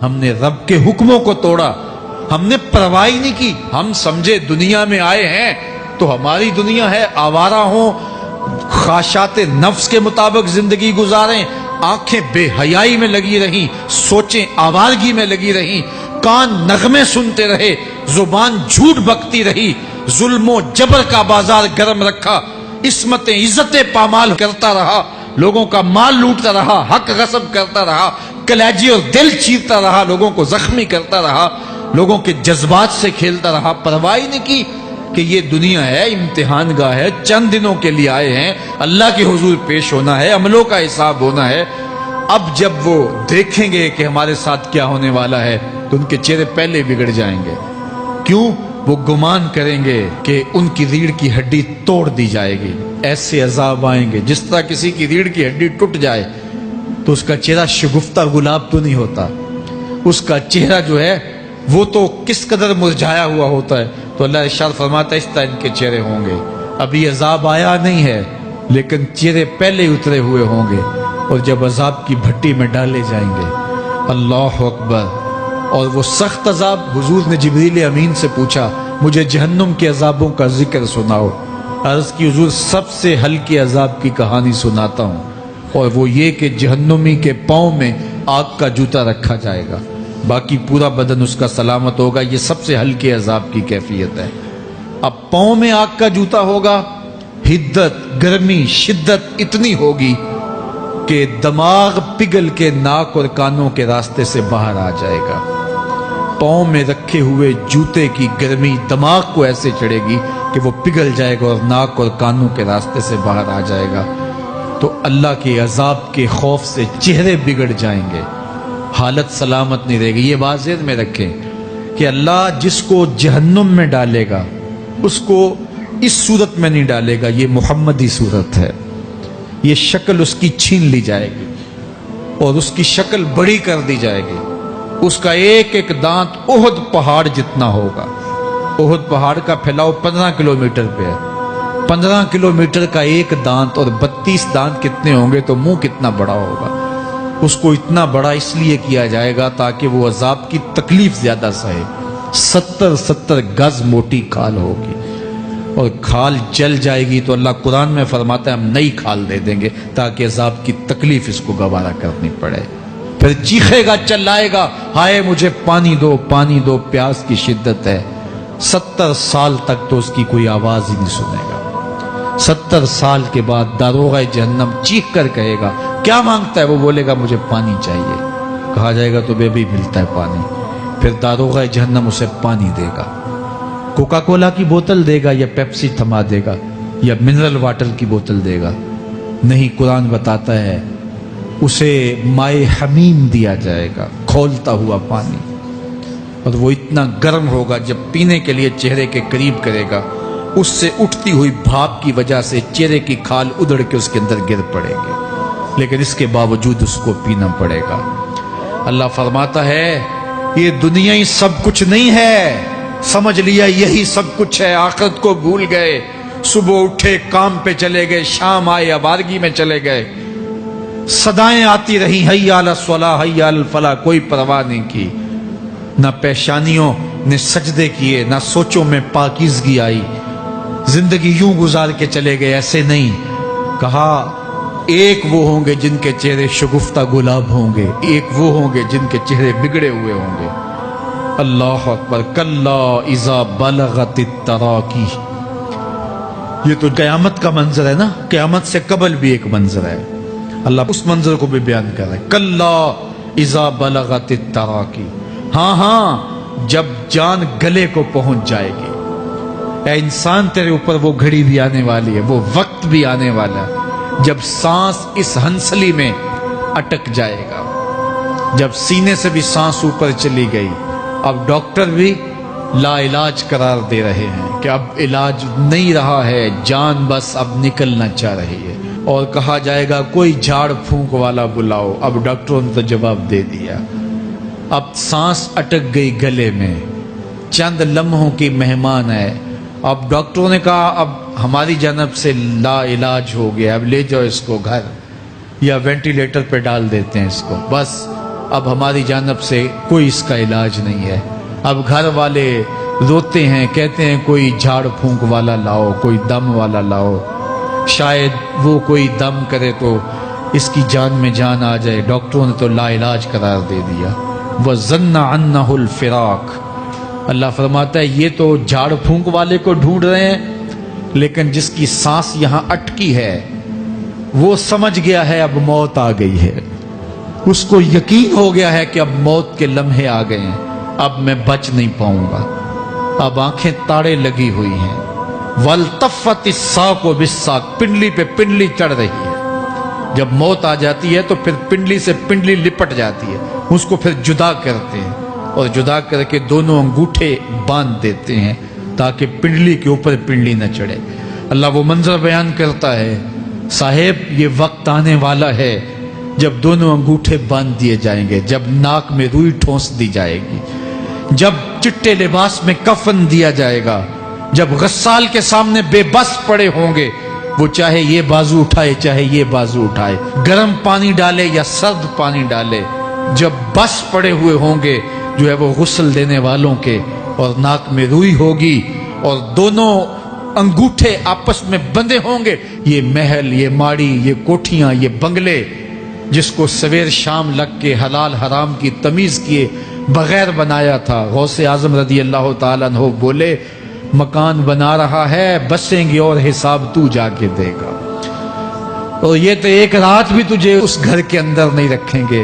ہم نے رب کے حکموں کو توڑا، ہم نے پرواہ ہی نہیں کی۔ ہم سمجھے دنیا میں آئے ہیں تو ہماری دنیا ہے، آوارہ ہوں، خواہشات نفس کے مطابق زندگی گزاریں، آنکھیں بے حیائی میں لگی رہیں، سوچیں آوارگی میں لگی رہیں، کان نغمے سنتے رہے، زبان جھوٹ بکتی رہی، ظلم و جبر کا بازار گرم رکھا، عصمتیں عزتیں پامال کرتا رہا، لوگوں کا مال لوٹتا رہا، حق غصب کرتا رہا، کلیجی اور دل چیرتا رہا، لوگوں کو زخمی کرتا رہا، لوگوں کے جذبات سے کھیلتا رہا، پرواہ نہیں کی کہ یہ دنیا ہے، امتحان گاہ ہے، چند دنوں کے لیے آئے ہیں، اللہ کے حضور پیش ہونا ہے، عملوں کا حساب ہونا ہے۔ اب جب وہ دیکھیں گے کہ ہمارے ساتھ کیا ہونے والا ہے تو ان کے چہرے پہلے بگڑ جائیں گے۔ کیوں؟ وہ گمان کریں گے کہ ان کی ریڑھ کی ہڈی توڑ دی جائے گی، ایسے عذاب آئیں گے جس طرح کسی کی ریڑھ کی ہڈی ٹوٹ جائے تو اس کا چہرہ شگفتہ گلاب تو نہیں ہوتا، اس کا چہرہ جو ہے وہ تو کس قدر مرجھایا ہوا ہوتا ہے۔ تو اللہ ارشاد فرماتا ہے اس طرح ان کے چہرے ہوں گے۔ ابھی عذاب آیا نہیں ہے لیکن چہرے پہلے اترے ہوئے ہوں گے، اور جب عذاب کی بھٹی میں ڈالے جائیں گے، اللہ اکبر، اور وہ سخت عذاب، حضور نے جبریل امین سے پوچھا مجھے جہنم کے عذابوں کا ذکر سناؤ۔ عرض کی حضور سب سے ہلکے عذاب کی کہانی سناتا ہوں، اور وہ یہ کہ جہنمی کے پاؤں میں آگ کا جوتا رکھا جائے گا، باقی پورا بدن اس کا سلامت ہوگا۔ یہ سب سے ہلکے عذاب کی کیفیت ہے۔ اب پاؤں میں آگ کا جوتا ہوگا، حدت، گرمی، شدت اتنی ہوگی کہ دماغ پگھل کے ناک اور کانوں کے راستے سے باہر آ جائے گا۔ پاؤں میں رکھے ہوئے جوتے کی گرمی دماغ کو ایسے چڑھے گی کہ وہ پگھل جائے گا اور ناک اور کانوں کے راستے سے باہر آ جائے گا۔ تو اللہ کے عذاب کے خوف سے چہرے بگڑ جائیں گے، حالت سلامت نہیں رہے گی۔ یہ بات ذہن میں رکھیں کہ اللہ جس کو جہنم میں ڈالے گا اس کو اس صورت میں نہیں ڈالے گا، یہ محمدی صورت ہے، یہ شکل اس کی چھین لی جائے گی اور اس کی شکل بڑی کر دی جائے گی۔ اس کا ایک ایک دانت احد پہاڑ جتنا ہوگا۔ احد پہاڑ کا پھیلاؤ 15 کلومیٹر پہ ہے، 15 کلومیٹر کا ایک دانت، اور 32 دانت کتنے ہوں گے تو منہ کتنا بڑا ہوگا۔ اس کو اتنا بڑا اس لیے کیا جائے گا تاکہ وہ عذاب کی تکلیف زیادہ سہے۔ 70 گز موٹی کھال ہوگی، اور کھال جل جائے گی تو اللہ قرآن میں فرماتا ہے ہم نئی کھال دے دیں گے تاکہ عذاب کی تکلیف اس کو گوارا کرنی پڑے۔ پھر چیخے گا، چلائے گا، ہائے مجھے پانی دو، پانی دو، پیاس کی شدت ہے۔ 70 سال تک تو اس کی کوئی آواز ہی نہیں سنے گا۔ 70 سال کے بعد داروغہ جہنم چیخ کر کہے گا کیا مانگتا ہے؟ وہ بولے گا مجھے پانی چاہیے۔ کہا جائے گا تو بے بھی ملتا ہے پانی۔ پھر داروغہ جہنم اسے پانی دے گا، کوکا کولا کی بوتل دے گا یا پیپسی تھما دے گا یا منرل واٹر کی بوتل دے گا؟ نہیں، قرآن بتاتا ہے اسے مائے حمیم دیا جائے گا، کھولتا ہوا پانی، اور وہ اتنا گرم ہوگا جب پینے کے لیے چہرے کے قریب کرے گا اس سے اٹھتی ہوئی بھاپ کی وجہ سے چہرے کی کھال ادڑ کے اس کے اندر گر پڑے گی، لیکن اس کے باوجود اس کو پینا پڑے گا۔ اللہ فرماتا ہے یہ دنیا ہی سب کچھ نہیں ہے، سمجھ لیا یہی سب کچھ ہے، آخرت کو بھول گئے، صبح اٹھے کام پہ چلے گئے، شام آئے آوارگی میں چلے گئے، صدائیں آتی رہی حی علی الصلاح حی علی الفلاح، کوئی پرواہ نہیں کی، نہ پیشانیوں نے سجدے کیے، نہ سوچوں میں پاکیزگی آئی، زندگی یوں گزار کے چلے گئے۔ ایسے نہیں، کہا ایک وہ ہوں گے جن کے چہرے شگفتہ گلاب ہوں گے، ایک وہ ہوں گے جن کے چہرے بگڑے ہوئے ہوں گے۔ اللہ اکبر، کلا اذا بلغت التراقی، یہ تو قیامت کا منظر ہے نا، قیامت سے قبل بھی ایک منظر ہے، اللہ اس منظر کو بھی بیان کر رہا ہے، کلا اذا بلغت التراقی، ہاں جب جان گلے کو پہنچ جائے گی۔ اے انسان تیرے اوپر وہ گھڑی بھی آنے والی ہے، وہ وقت بھی آنے والا ہے جب سانس اس ہنسلی میں اٹک جائے گا، جب سینے سے بھی سانس اوپر چلی گئی، اب ڈاکٹر بھی لا علاج قرار دے رہے ہیں کہ اب علاج نہیں رہا ہے، جان بس اب نکلنا چاہ رہی ہے، اور کہا جائے گا کوئی جھاڑ پھونک والا بلاؤ۔ اب ڈاکٹروں نے تو جواب دے دیا، اب سانس اٹک گئی گلے میں، چند لمحوں کی مہمان ہے، اب ڈاکٹروں نے کہا اب ہماری جانب سے لا علاج ہو گیا، اب لے جاؤ اس کو گھر یا وینٹیلیٹر پہ ڈال دیتے ہیں اس کو، بس اب ہماری جانب سے کوئی اس کا علاج نہیں ہے۔ اب گھر والے روتے ہیں، کہتے ہیں کوئی جھاڑ پھونک والا لاؤ، کوئی دم والا لاؤ، شاید وہ کوئی دم کرے تو اس کی جان میں جان آ جائے۔ ڈاکٹروں نے تو لا علاج قرار دے دیا۔ وَظَنَّ عَنَّهُ الْفِرَاقُ، اللہ فرماتا ہے یہ تو جھاڑ پھونک والے کو ڈھونڈ رہے ہیں، لیکن جس کی سانس یہاں اٹکی ہے وہ سمجھ گیا ہے اب موت آ گئی ہے، اس کو یقین ہو گیا ہے کہ اب موت کے لمحے آ گئے ہیں، اب میں بچ نہیں پاؤں گا، اب آنکھیں تاڑے لگی ہوئی ہیں۔ وَالْتَفَّتِ السَّاقُ بِالسَّاقِ، پنڈلی پہ پنڈلی چڑھ رہی ہے۔ جب موت آ جاتی ہے تو پھر پنڈلی سے پنڈلی لپٹ جاتی ہے، اس کو پھر جدا کرتے ہیں اور جدا کر کے دونوں انگوٹھے باندھ دیتے ہیں تاکہ پنڈلی کے اوپر پنڈلی نہ چڑھے۔ اللہ وہ منظر بیان کرتا ہے، صاحب یہ وقت آنے والا ہے جب دونوں انگوٹھے باندھ دیے جائیں گے، جب ناک میں روئی ٹھونس دی جائے گی، جب چٹے لباس میں کفن دیا جائے گا، جب غسال کے سامنے بے بس پڑے ہوں گے، وہ چاہے یہ بازو اٹھائے چاہے یہ بازو اٹھائے، گرم پانی ڈالے یا سرد پانی ڈالے، جب بس پڑے ہوئے ہوں گے جو ہے وہ غسل دینے والوں کے، اور ناک میں روئی ہوگی اور دونوں انگوٹھے آپس میں بندھے ہوں گے۔ یہ محل، یہ ماڑی، یہ کوٹھیاں، یہ بنگلے جس کو سویر شام لگ کے حلال حرام کی تمیز کیے بغیر بنایا تھا، غوث اعظم رضی اللہ تعالیٰ عنہ بولے مکان بنا رہا ہے، بسیں گے اور حساب تو جا کے دے گا، اور یہ تو ایک رات بھی تجھے اس گھر کے اندر نہیں رکھیں گے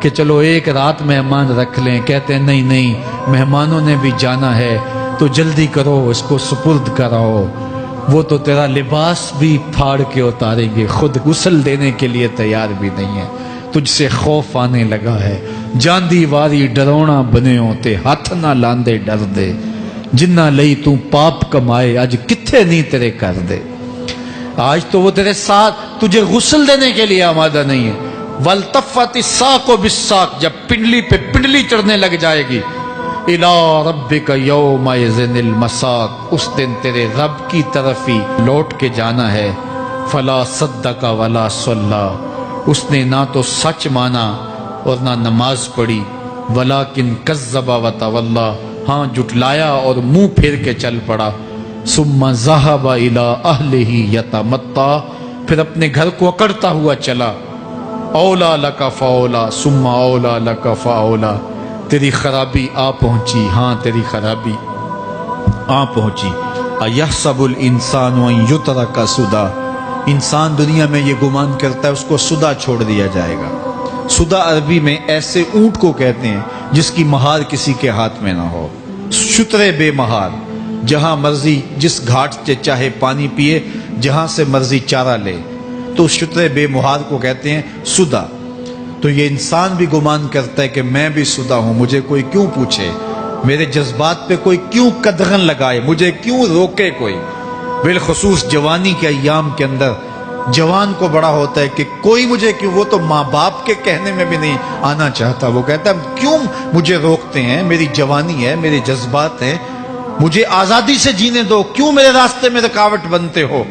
کہ چلو ایک رات مہمان رکھ لیں۔ کہتے ہیں نہیں نہیں، مہمانوں نے بھی جانا ہے تو جلدی کرو، اس کو سپرد کراؤ، وہ تو تیرا لباس بھی پھاڑ کے اتاریں گے، خود غسل دینے کے لیے تیار بھی نہیں ہے، تجھ سے خوف آنے لگا ہے۔ جاندی واری ڈرونا بنے ہوتے، ہاتھ نہ لاندے ڈر دے، جنہ لئی تو پاپ کمائے اج کتھے نہیں تیرے کر دے۔ آج تو وہ تیرے ساتھ تجھے غسل دینے کے لیے آمادہ نہیں ہے۔ وَالْتَفَّتِ السَّاقُ بِالسَّاقِ، جب پنڈلی پہ پنڈلی چڑھنے لگ جائے گی، إِلَىٰ رَبِّكَ يَوْمَئِذٍ الْمَسَاقُ، اس دن تیرے رب کی طرف ہی لوٹ کے جانا ہے۔ فَلَا صَدَّقَ وَلَا صَلَّىٰ، اس نے نہ تو سچ مانا اور نہ نماز پڑھی، وَلَٰكِنْ كَذَّبَ وَتَوَلَّىٰ، ہاں جھٹلایا اور منہ پھیر کے چل پڑا۔ ثُمَّ ذَهَبَ إِلَىٰ أَهْلِهِ يَتَمَطَّىٰ، پھر اپنے گھر کو اکڑتا ہوا چلا۔ اولا لک فاولا ثم اولا لک فاولا، تیری خرابی آ پہنچی، ہاں تیری خرابی آ پہنچی۔ ایحسب الانسان ان یترک سدی، انسان دنیا میں یہ گمان کرتا ہے اس کو سدا چھوڑ دیا جائے گا۔ سدا عربی میں ایسے اونٹ کو کہتے ہیں جس کی مہار کسی کے ہاتھ میں نہ ہو، شترے بے مہار، جہاں مرضی جس گھاٹ سے چاہے پانی پیے، جہاں سے مرضی چارہ لے، تو شترے بے مہار کو کہتے ہیں سدا۔ تو یہ انسان بھی گمان کرتا ہے کہ میں بھی سدا ہوں، مجھے کوئی کیوں پوچھے، میرے جذبات پہ کوئی کیوں قدغن لگائے، مجھے کیوں روکے کوئی۔ بالخصوص جوانی کے ایام کے اندر جوان کو بڑا ہوتا ہے کہ کوئی مجھے کیوں، وہ تو ماں باپ کے کہنے میں بھی نہیں آنا چاہتا، وہ کہتا ہے کیوں مجھے روکتے ہیں، میری جوانی ہے، میرے جذبات ہیں، مجھے آزادی سے جینے دو، کیوں میرے راستے میں رکاوٹ بنتے ہو،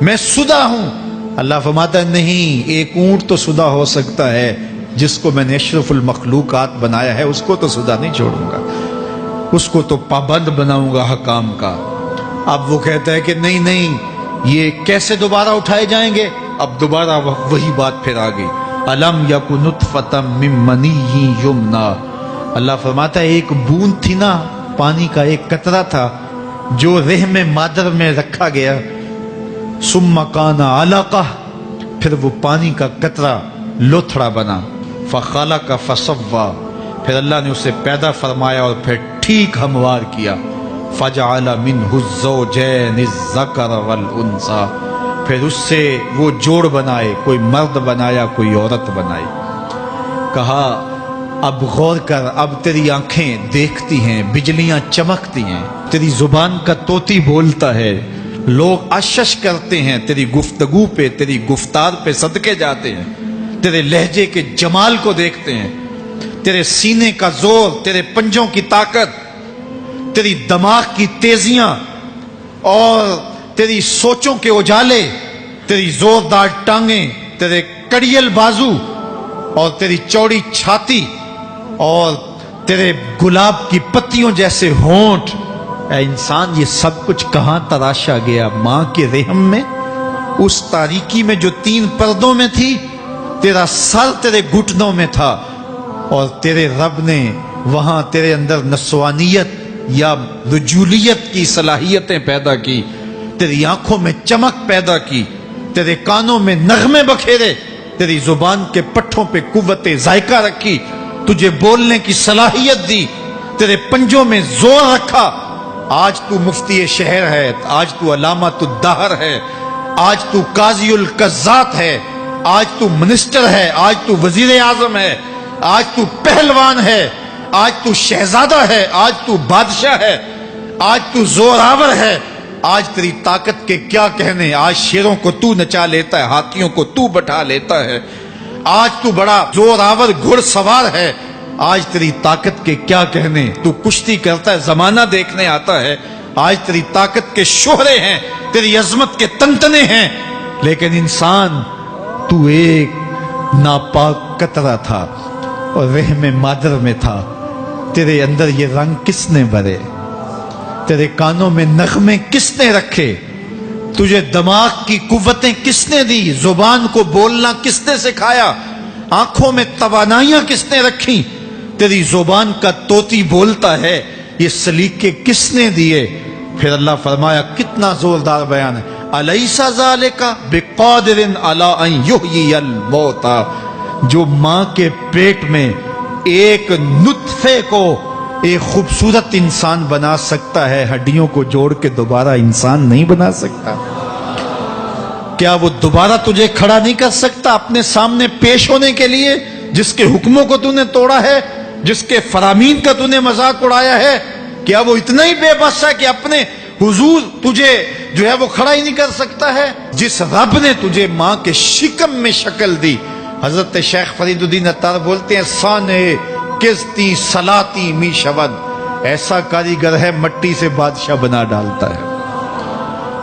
میں سدا ہوں۔ اللہ فرماتا ہے نہیں، ایک اونٹ تو سدا ہو سکتا ہے، جس کو میں نے اشرف المخلوقات بنایا ہے اس کو تو سدا نہیں چھوڑوں گا، اس کو تو پابند بناؤں گا حکام کا۔ اب وہ کہتا ہے کہ نہیں نہیں، یہ کیسے دوبارہ اٹھائے جائیں گے؟ اب دوبارہ وہی بات پھر آ گئی، الم یک نطفۃ من منی یمنا، اللہ فرماتا ہے ایک بوند تھی نا، پانی کا ایک قطرہ تھا جو رحم مادر میں رکھا گیا، ثم کان علقہ، پھر وہ پانی کا قطرہ لوتھڑا بنا، فخلق فسوی، پھر اللہ نے اسے پیدا فرمایا اور پھر ٹھیک ہموار کیا، فجعل منہ الزوجین الذکر والانثی، پھر اس سے وہ جوڑ بنائے، کوئی مرد بنایا کوئی عورت بنائی۔ کہا اب غور کر، اب تیری آنکھیں دیکھتی ہیں، بجلیاں چمکتی ہیں، تیری زبان کا طوطی بولتا ہے، لوگ اشش کرتے ہیں تیری گفتگو پہ، تیری گفتار پہ صدقے جاتے ہیں، تیرے لہجے کے جمال کو دیکھتے ہیں، تیرے سینے کا زور، تیرے پنجوں کی طاقت، تیری دماغ کی تیزیاں اور تیری سوچوں کے اجالے، تیری زوردار ٹانگیں، تیرے کڑیل بازو اور تیری چوڑی چھاتی اور تیرے گلاب کی پتیوں جیسے ہونٹ، اے انسان یہ سب کچھ کہاں تراشا گیا؟ ماں کے رحم میں، اس تاریکی میں جو 3 پردوں میں تھی، تیرا سر تیرے گھٹنوں میں تھا، اور تیرے رب نے وہاں تیرے اندر نسوانیت یا رجولیت کی صلاحیتیں پیدا کی، تیری آنکھوں میں چمک پیدا کی، تیرے کانوں میں نغمے بکھیرے، تیری زبان کے پٹھوں پہ قوت ذائقہ رکھی، تجھے بولنے کی صلاحیت دی، تیرے پنجوں میں زور رکھا۔ آج تو مفتی شہر ہے، آج تو علامۃ الدہر ہے، آج تو قاضی القضات ہے، آج تو منسٹر ہے، آج تو وزیر اعظم ہے، آج تو پہلوان ہے، آج تو شہزادہ ہے، آج تو بادشاہ ہے، آج تو زوراور ہے، آج تیری طاقت کے کیا کہنے؟ آج شیروں کو تو نچا لیتا ہے، ہاتھیوں کو تو بٹھا لیتا ہے، آج تو بڑا زوراور گھڑ سوار ہے، آج تیری طاقت کے کیا کہنے؟ تو کشتی کرتا ہے، زمانہ دیکھنے آتا ہے، آج تیری طاقت کے شوہرے ہیں، تیری عظمت کے تنتنے ہیں، لیکن انسان تو ایک ناپاک قطرہ تھا اور رحم مادر میں تھا۔ تیرے اندر یہ رنگ کس نے بھرے؟ تیرے کانوں میں نغمے کس نے رکھے؟ تجھے دماغ کی قوتیں کس نے دی؟ زبان کو بولنا کس نے سکھایا؟ آنکھوں میں توانائیاں کس نے رکھی؟ تیری زبان کا طوطی بولتا ہے، یہ سلیقے کس نے دیے؟ پھر اللہ فرمایا، کتنا زوردار بیان ہے، الیس ذالک بقادر علی ان یحیی الموتى، جو ماں کے پیٹ میں ایک نطفے کو ایک خوبصورت انسان بنا سکتا ہے، ہڈیوں کو جوڑ کے دوبارہ انسان نہیں بنا سکتا؟ کیا وہ دوبارہ تجھے کھڑا نہیں کر سکتا اپنے سامنے پیش ہونے کے لیے، جس کے حکموں کو تو نے توڑا ہے، جس کے فرامین کا تو نے مذاق اڑایا ہے؟ کیا وہ اتنا ہی بے بس ہے کہ اپنے حضور تجھے جو ہے وہ کھڑا ہی نہیں کر سکتا ہے؟ جس رب نے تجھے ماں کے شکم میں شکل دی، حضرت شیخ فرید الدین عطار بولتے ہیں، سانے کستی سلاتی می شود، ایسا کاریگر ہے مٹی سے بادشاہ بنا ڈالتا ہے۔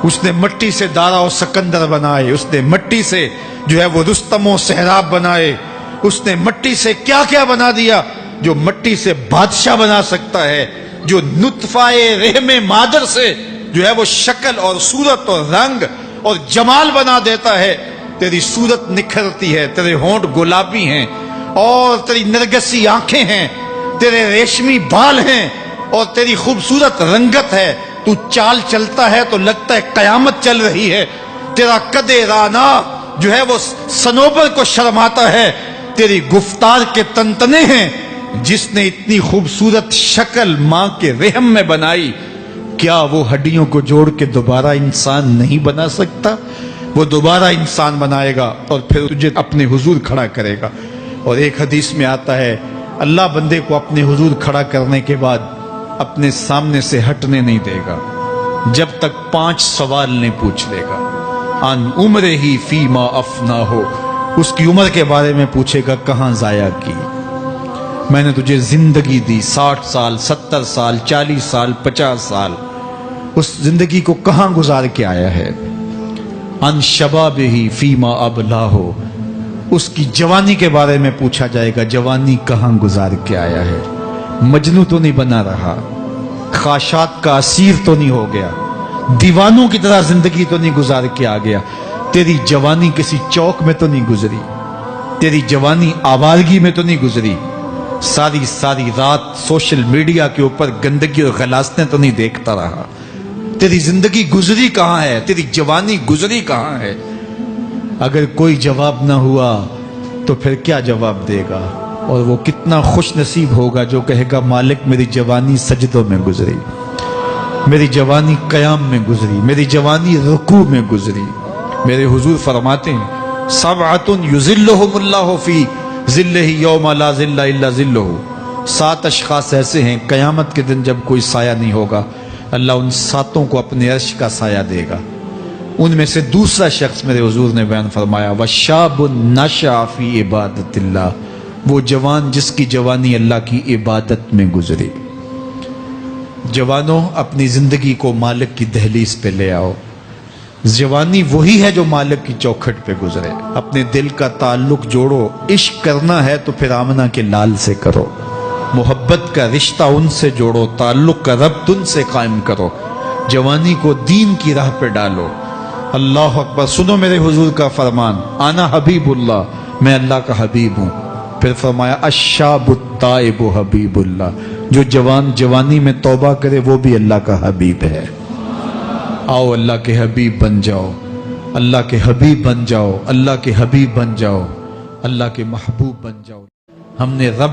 اس نے مٹی سے دارا و سکندر بنائے، اس نے مٹی سے جو ہے وہ رستم و سہراب بنائے، اس نے مٹی سے کیا کیا بنا دیا جو مٹی سے بادشاہ بنا سکتا ہے، جو نطفہ رحم مادر سے جو ہے وہ شکل اور صورت اور رنگ اور جمال بنا دیتا ہے۔ تیری صورت نکھرتی ہے، تیرے ہونٹ گلابی ہیں اور تیری نرگسی آنکھیں ہیں، تیرے ریشمی بال ہیں اور تیری خوبصورت رنگت ہے، تو چال چلتا ہے تو لگتا ہے قیامت چل رہی ہے، تیرا قد رانا جو ہے وہ صنوبر کو شرماتا ہے، تیری گفتار کے تنتنے ہیں۔ جس نے اتنی خوبصورت شکل ماں کے رحم میں بنائی، کیا وہ ہڈیوں کو جوڑ کے دوبارہ انسان نہیں بنا سکتا؟ وہ دوبارہ انسان بنائے گا اور پھر تجھے اپنے حضور کھڑا کرے گا۔ اور ایک حدیث میں آتا ہے، اللہ بندے کو اپنے حضور کھڑا کرنے کے بعد اپنے سامنے سے ہٹنے نہیں دے گا جب تک 5 سوال نہیں پوچھ لے گا۔ ان عمرہ ہی فیما افنا ہو، اس کی عمر کے بارے میں پوچھے گا، کہاں ضائع کی؟ میں نے تجھے زندگی دی، 60 سال 70 سال 40 سال 50 سال، اس زندگی کو کہاں گزار کے آیا ہے؟ ان شباب ہی فیما ابلا ہو، اس کی جوانی کے بارے میں پوچھا جائے گا، جوانی کہاں گزار کے آیا ہے؟ مجنوں تو نہیں بنا رہا، خواہشات کا اسیر تو نہیں ہو گیا، دیوانوں کی طرح زندگی تو نہیں گزار کے آ گیا؟ تیری جوانی کسی چوک میں تو نہیں گزری، تیری جوانی آوارگی میں تو نہیں گزری، ساری رات سوشل میڈیا کے اوپر گندگی اور غلاظتیں تو نہیں دیکھتا رہا؟ تیری زندگی گزری کہاں ہے؟ تیری جوانی گزری کہاں ہے؟ اگر کوئی جواب نہ ہوا تو پھر کیا جواب دے گا؟ اور وہ کتنا خوش نصیب ہوگا جو کہے گا، مالک میری جوانی سجدوں میں گزری، میری جوانی قیام میں گزری، میری جوانی رکوع میں گزری۔ میرے حضور فرماتے ہیں، سبعۃ یظلھم اللہ فی ظلہ یوم لا ظل الا ظلہ، 7 اشخاص ایسے ہیں قیامت کے دن جب کوئی سایہ نہیں ہوگا، اللہ ان 7 کو اپنے عرش کا سایہ دے گا۔ ان میں سے دوسرا شخص میرے حضور نے بیان فرمایا، وشاب نشأ فی عبادت اللہ، وہ جوان جس کی جوانی اللہ کی عبادت میں گزری۔ جوانوں، اپنی زندگی کو مالک کی دہلیز پہ لے آؤ۔ جوانی وہی ہے جو مالک کی چوکھٹ پہ گزرے۔ اپنے دل کا تعلق جوڑو، عشق کرنا ہے تو پھر آمنہ کے لال سے کرو۔ محبت کا رشتہ ان سے جوڑو، تعلق کا ربط ان سے قائم کرو، جوانی کو دین کی راہ پہ ڈالو۔ اللہ اکبر۔ سنو میرے حضور کا فرمان، انا حبیب اللہ، میں اللہ کا حبیب ہوں۔ پھر فرمایا الشاب التائب حبیب اللہ، جو جوان جوانی میں توبہ کرے وہ بھی اللہ کا حبیب ہے۔ آؤ اللہ کے حبیب بن جاؤ، اللہ کے حبیب بن جاؤ، اللہ کے حبیب بن جاؤ، اللہ کے محبوب بن جاؤ۔ ہم نے رب